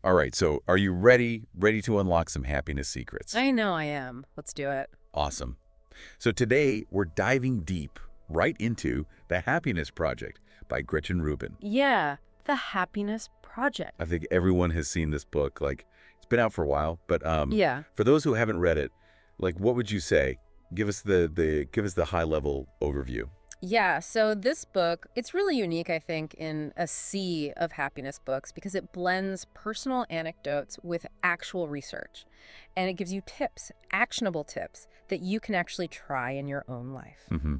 All right, so are you ready to unlock some happiness secrets? I know I am. Let's do it. Awesome. So today we're diving deep right into The Happiness Project by Gretchen Rubin. Yeah, The Happiness Project. I think everyone has seen this book. Like, it's been out for a while, but Yeah. for those who haven't read it, like, what would you say? Give us the high level overview. Yeah, so this book, it's really unique, I think, in a sea of happiness books because it blends personal anecdotes with actual research. And it gives you tips, actionable tips that you can actually try in your own life. hmm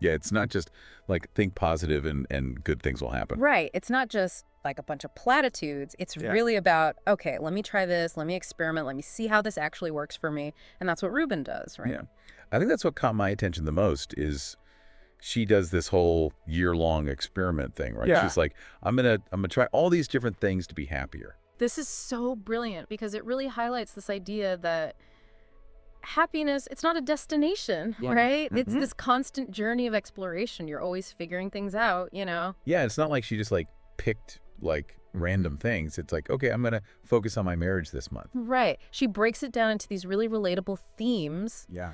Yeah, it's not just like think positive and good things will happen. Right. It's not just like a bunch of platitudes. It's Yeah. really about, okay, let me try this, let me experiment, let me see how this actually works for me. And that's what Rubin does, right? Yeah. I think that's what caught my attention the most is she does this whole year-long experiment thing, right? Yeah. She's like, I'm gonna try all these different things to be happier. This is so brilliant because it really highlights this idea that happiness, it's not a destination, Yeah. right? It's Mhm. this constant journey of exploration. You're always figuring things out. Yeah, it's not like she just like picked like random things. It's like, okay, I'm gonna focus on my marriage this month. Right. She breaks it down into these really relatable themes, Yeah.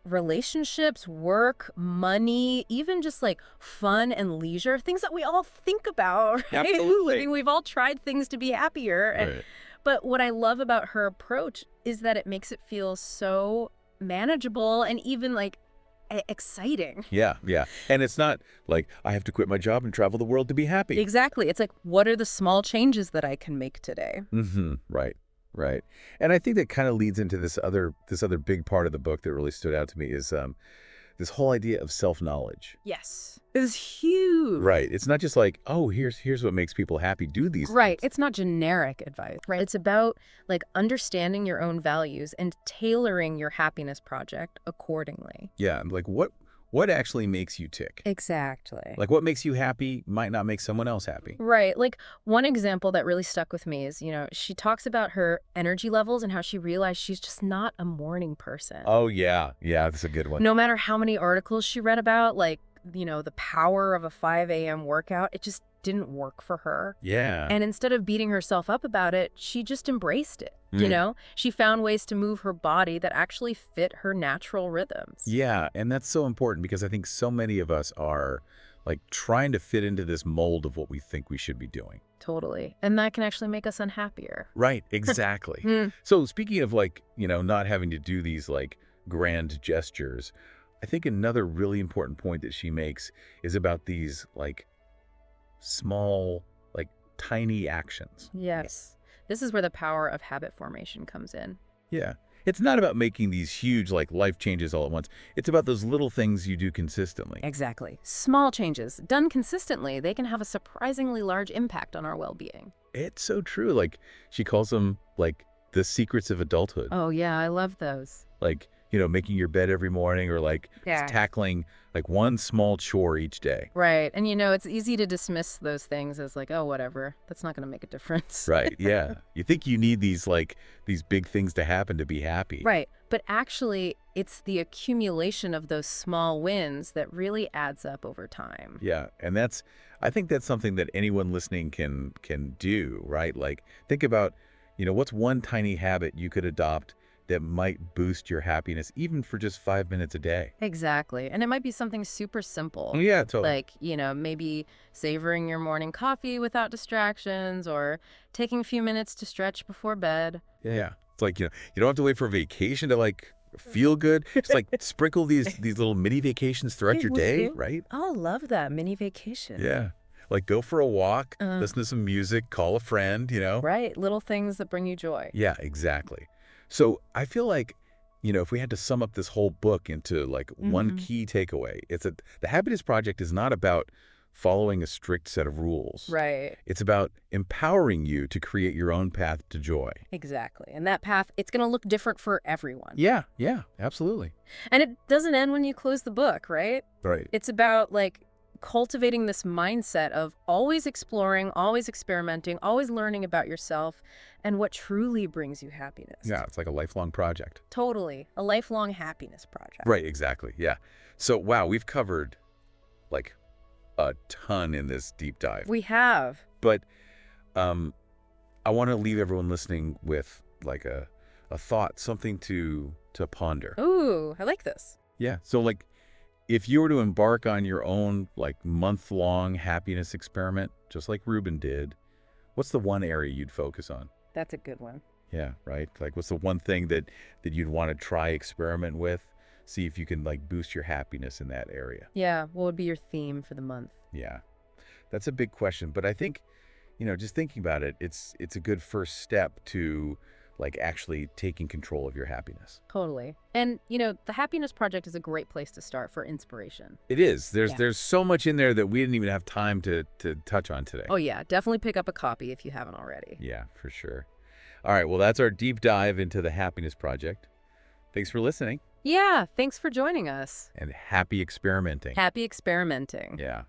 relationships, work, money, even just like fun and leisure, things that we all think about, right? Absolutely. I mean, we've all tried things to be happier. Right. But what I love about her approach is that it makes it feel so manageable and even like exciting. Yeah, yeah. And it's not like I have to quit my job and travel the world to be happy. Exactly. It's like, what are the small changes that I can make today? Right. Right. And I think that kind of leads into this other big part of the book that really stood out to me is this whole idea of self-knowledge. Yes. It's huge. Right. It's not just like, oh, here's what makes people happy. Do these Right. things. It's not generic advice, right? It's about like understanding your own values and tailoring your happiness project accordingly. Yeah. Like what actually makes you tick? Exactly. Like what makes you happy might not make someone else happy. Right. Like one example that really stuck with me is, she talks about her energy levels and how she realized she's just not a morning person. Oh yeah. Yeah, that's a good one. No matter how many articles she read about, like, the power of a 5 a.m. workout, it just didn't work for her. Yeah. And instead of beating herself up about it, she just embraced it. She found ways to move her body that actually fit her natural rhythms. Yeah, and that's so important because I think so many of us are like trying to fit into this mold of what we think we should be doing. Totally. And that can actually make us unhappier. Right, exactly. Mm. So speaking of like, not having to do these like grand gestures, I think another really important point that she makes is about these like small, like tiny actions. Yes. This is where the power of habit formation comes in. Yeah. It's not about making these huge like life changes all at once. It's about those little things you do consistently. Exactly. Small changes, done consistently, they can have a surprisingly large impact on our well-being. It's so true. Like she calls them like the secrets of adulthood. Oh, yeah, I love those. Like, making your bed every morning or like Yeah. tackling like one small chore each day. Right. And it's easy to dismiss those things as like, oh, whatever. That's not going to make a difference. Right. Yeah. You think you need these big things to happen to be happy. Right. But actually, it's the accumulation of those small wins that really adds up over time. Yeah. And I think that's something that anyone listening can do, right? Like think about, what's one tiny habit you could adopt that might boost your happiness even for just 5 minutes a day. Exactly. And it might be something super simple. Yeah, totally. Like, maybe savoring your morning coffee without distractions or taking a few minutes to stretch before bed. Yeah. It's like, you don't have to wait for a vacation to like feel good. Just like sprinkle these little mini vacations throughout your day, right? Oh, love that mini vacation. Yeah. Like go for a walk, listen to some music, call a friend, Right. Little things that bring you joy. Yeah, exactly. So I feel like, if we had to sum up this whole book into like one key takeaway, it's that the Happiness Project is not about following a strict set of rules. Right. It's about empowering you to create your own path to joy. Exactly. And that path, it's going to look different for everyone. Yeah, absolutely. And it doesn't end when you close the book, right? Right. It's about like cultivating this mindset of always exploring, always experimenting, always learning about yourself and what truly brings you happiness. Yeah, it's like a lifelong project. Totally. A lifelong happiness project. Right, exactly. Yeah. So, wow, we've covered like a ton in this deep dive. We have. But I want to leave everyone listening with like a thought, something to ponder. Ooh, I like this. Yeah. So like if you were to embark on your own like month-long happiness experiment, just like Rubin did, what's the one area you'd focus on? That's a good one. Yeah, right. Like what's the one thing that you'd want to try experiment with? See if you can like boost your happiness in that area. Yeah, what would be your theme for the month? Yeah. That's a big question, but I think, just thinking about it, it's a good first step to like actually taking control of your happiness. Totally. And, the Happiness Project is a great place to start for inspiration. It is. There's Yeah. there's so much in there that we didn't even have time to touch on today. Oh, yeah, definitely pick up a copy if you haven't already. Yeah, for sure. All right, well, that's our deep dive into the Happiness Project. Thanks for listening Yeah, thanks for joining us. and happy experimenting. Happy experimenting. Yeah.